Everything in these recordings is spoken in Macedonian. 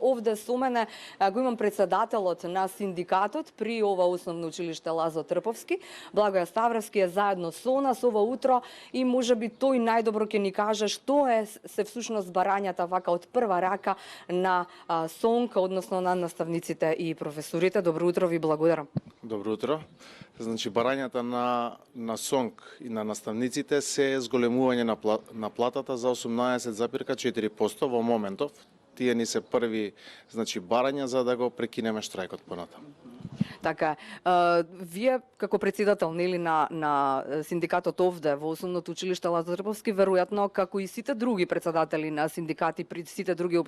Овде со мене го имам председателот на синдикатот при ова основно училиште Лазо Трповски. Благоја Ставровски е заедно со нас ова утро и можеби тој најдобро ќе ни каже што е се всушност барањата вака од прва рака на СОНК, односно на наставниците и професорите. Добро утро, ви благодарам. Добро утро. Значи, барањата на СОНК и на наставниците се зголемување на платата за 18,4% во моментов. Тие ни се први, значи, барања за да го прекинеме штрајкот понатаму. Така, вие како председател нели на синдикатот овде во основното училиште Лазо Трповски, веројатно како и сите други председатели на синдикати при сите други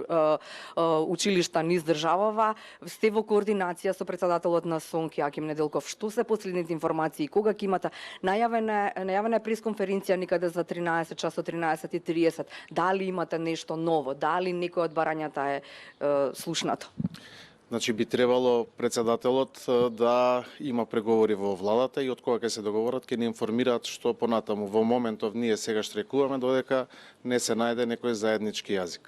училишта низ државава, сте во координација со председателот на СОНК Јаким Неделков. Што се последните информации? Кога ќе имате најавена пресконференција никаде за 13 часот 13:30? Дали имате нешто ново? Дали некој од барањата е слушнато? Значи, би требало председателот да има преговори во владата и од кога ќе се договорат, ќе ни информираат што понатаму. Во моментов ние сега штрекуваме додека не се најде некој заеднички јазик.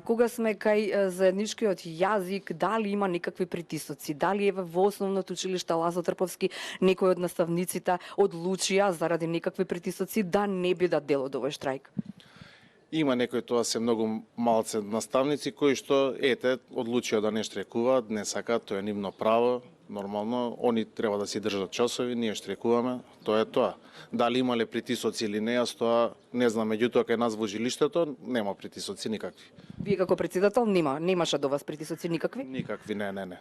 Кога сме кај заедничкиот јазик, дали има некакви притисоци? Дали еве во основното училиште Лазо Трповски некој од наставниците одлучија заради некакви притисоци да не бидат дел од овој штрајк? Има некои, тоа се многу малце наставници кои што одлучија да не штрекуваат, не сакаат, тоа е нивно право, нормално, они треба да си држат часови, ние штрекуваме, тоа е тоа. Дали имале притисоци или не, јас тоа не знам, меѓутоа кај нас во жилиштето нема притисоци никакви. Вие како председател немаше до вас притисоци никакви? Никакви, не, нема.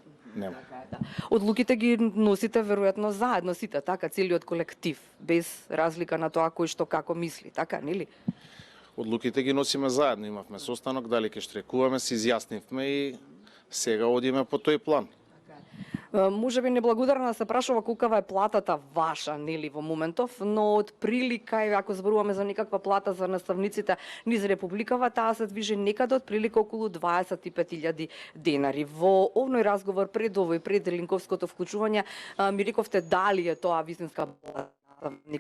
Одлуките ги носите веројатно заедно сите, така, целиот колектив, без разлика на тоа кој што како мисли, така, нели? Одлуките ги носиме заедно, имавме состанок, дали ќе штрекуваме, се изјаснивме и сега одиме по тој план. Може би неблагодарна се прашува колкава е платата ваша, нели, во моментов, но од прилика, ако зборуваме за некаква плата за наставниците низ Републикава, таа се движи некаде од прилика околу 25.000 денари. Во овној разговор пред овој, пред линковското вклучување, ми рековте дали е тоа вистинска плата.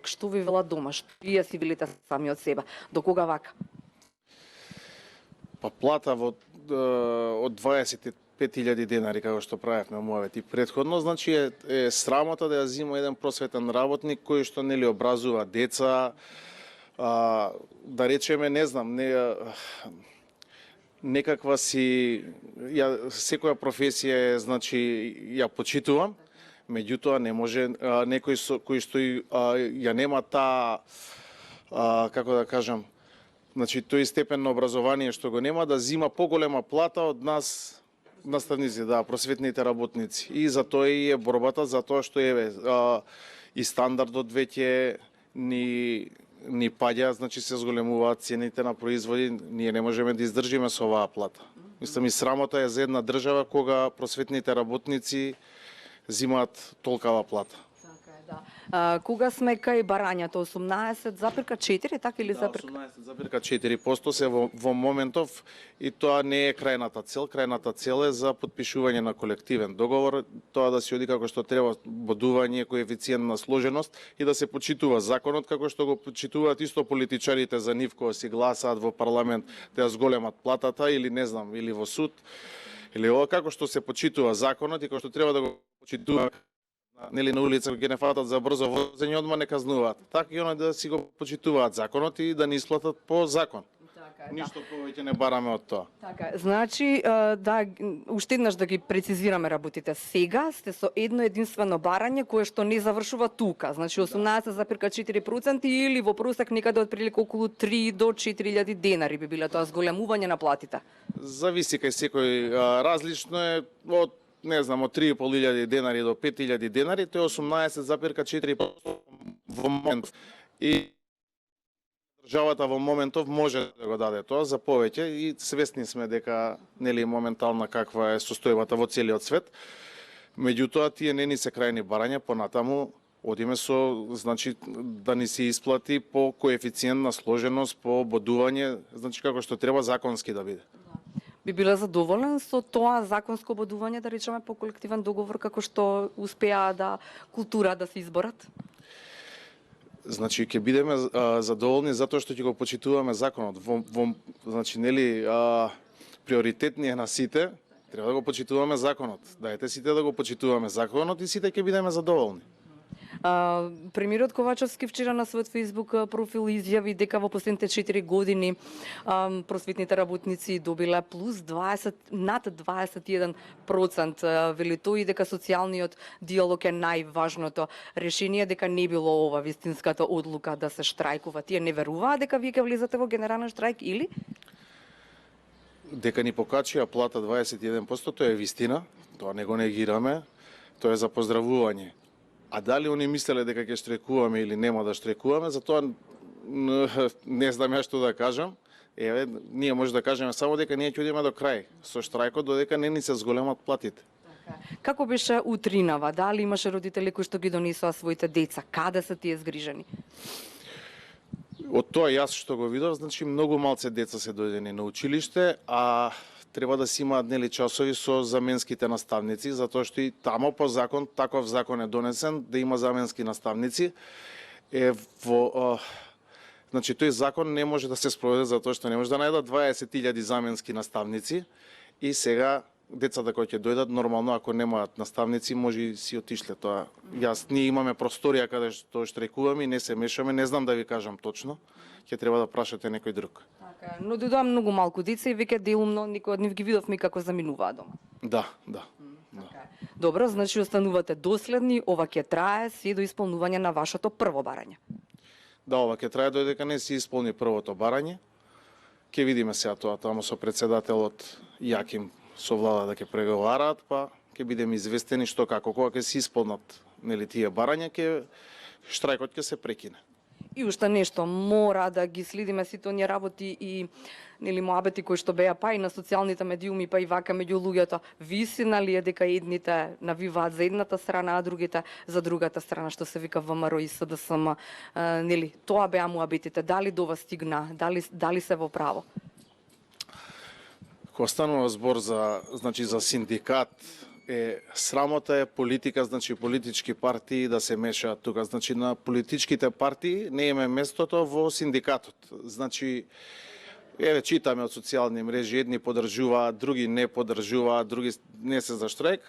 Што ви вела дома, што вие си велите сами од себе, до кога вака? Па плата од 25.000 денари, како што правевме мојавет и предходно, значи е срамота да ја зима еден просветен работник кој што нели образува деца, да речеме, не знам, некаква си, секоја професија е, значи, ја почитувам, меѓутоа не може некој кој што ја нема таа, како да кажам, значи тој степен на образование што го нема, да зима поголема плата од нас наставници, просветните работници. И за тоа и е борбата, за тоа што и стандардот веќе ни паѓа, значи се зголемуваат цените на производи, ние не можеме да издржиме со оваа плата. Мислам, и срамота е за една држава кога просветните работници зимаат толкава плата. Така е, да. Кога сме кај барањата 18,4, така или за 18,4% се во моментов и тоа не е крајната цел. Крајната цел е за потпишување на колективен договор, тоа да се оди како што треба, бодување, коефициент на сложеност и да се почитува законот како што го почитуваат исто политичарите за нив кога си гласаат во парламент да ја зголемат платата или не знам, или во суд. Или ова како што се почитува законот и како што треба да го почитува, нели, на улица кога ќе не фатат за брзо возење, одма не казнуваат. Така и да си го почитуваат законот и да не исплатат по закон. Така, ништо повеќе не бараме од тоа. Така, значи, да, уште еднаш да ги прецизираме работите. Сега сте со едно единствено барање кое што не завршува тука. Значи 18,4% или во просек некаде од прилика околу 3 до 4.000 денари би биле тоа зголемување на платите. Зависи кај секој, различно е од не знам, од 3.500 денари до 5.000 денари, тоа е 18,4% во момент. И државата во моментов може да го даде тоа за повеќе и свесни сме дека нели моментална каква е состојбата во целиот свет. Меѓутоа, тие не ни се крајни барања, понатаму одиме со, значи, да ни се исплати по коефициент на сложеност, по бодување, значи како што треба законски да биде. Би биле задоволен со тоа законско бодување, да речеме, по колективен договор, како што успеа да култура да се изборат? Значи, ќе бидеме задоволни затоа што ќе го почитуваме законот. Значи, нели, приоритет ни е на сите, треба да го почитуваме законот. Дајте сите да го почитуваме законот и сите ќе бидеме задоволни. Премиерот Ковачевски вчера на својот Facebook профил изјави дека во последните 4 години просветните работници добиле плюс 20, над 21%. Вели тој и дека социјалниот диалог е најважното решение, дека не било ова вистинската одлука да се штрајкува. Тие не веруваат дека вие ќе влезете во генерален штрајк или? Дека ни покачија плата 21%, тоа е вистина, тоа не го негираме, тоа е за поздравување. А дали они мислеле дека ќе штрекуваме или нема да штрекуваме, за тоа не знам ја што да кажам. Еве, ние може да кажеме само дека ние ќе одиме до крај со штрајкот додека не ни се зголемат платите. Како беше утринава? Дали имаше родители кои што ги донесоа своите деца? Каде се тие згрижени? Од тоа јас што го видов, значи многу малце деца се дојдени на училиште, а треба да си имаат нели часови со заменските наставници, затоа што и тамо по закон, таков закон е донесен да има заменски наставници. Значи тој закон не може да се спроведе затоа што не може да најдат 20.000 заменски наставници и сега децата кои ќе дојдат нормално ако немаат наставници може и си отишле тоа. Ние имаме просторија каде што штрекуваме и не се мешаме, не знам да ви кажам точно. Ќе треба да прашате некој друг. Така, но дојдоа многу малку деца и веќе делумно никој од нив ги видовме како заминуваат дома. Да. Добро, значи останувате доследни, ова ќе трае се до исполнување на вашето прво барање. Да, ова ќе трае додека не се исполни првото барање. Ќе видиме сега тоа таму со председателот Јаким со влада да ќе преговараат, па ќе бидеме известени што како кога ќе се исполнат нели тие барања, штрајкот ќе се прекине. И уште нешто, мора да ги следиме сите оние работи и нели моабети кои што беа па и на социјалните медиуми, па и вака меѓу луѓето. Вистина ли е дека едните навиваат за едната страна, а другите за другата страна, што се вика ВМРО и СДСМ, нели тоа беа моабетите, дали до вас стигна, дали се во право? Кога станува збор за синдикат, срамота е политика, значи политички партии да се мешаат тука. Значи на политичките партии не име местото во синдикатот. Значи, читаме од социјални мрежи, едни поддржуваат, други не поддржуваат, други не се за штрајк.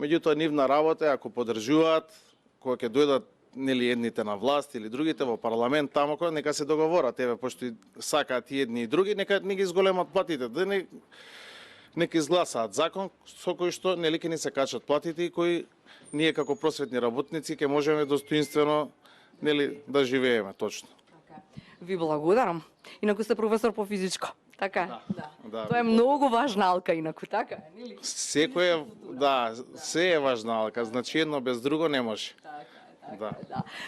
Меѓутоа, нивна работа е ако поддржуваат, кога ќе дојдат нели едните на власт или другите во парламент тамо кој нека се договорат, пошто сакаат и едни и други, нека не ги зголемат платите, нека изгласаат закон со кој што нели ќе ни се качат платите и кои ние како просветни работници ќе можеме достоинствено нели да живееме точно. Ви благодарам. Инаку сте професор по физичко. Така? Да. Тоа е многу важна алка инаку, така? Нели? Се е важна алка, значи едно без друго не може. Да.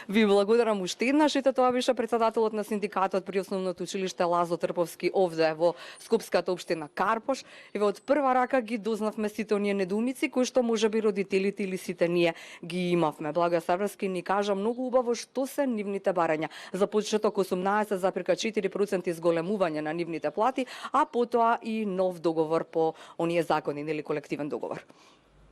Ви благодарам уште еднаш, ете тоа беше председателот на синдикатот при Основното училиште Лазо Трповски овде во Скопската општина Карпош. Еве од прва рака ги дознавме сите оние недоумици кои што можеби родителите или сите ние ги имавме. Благоја Саврски ни кажа многу убаво што се нивните барања. За почеток 18,4% изголемување на нивните плати, а потоа и нов договор по оние закони, нели колективен договор.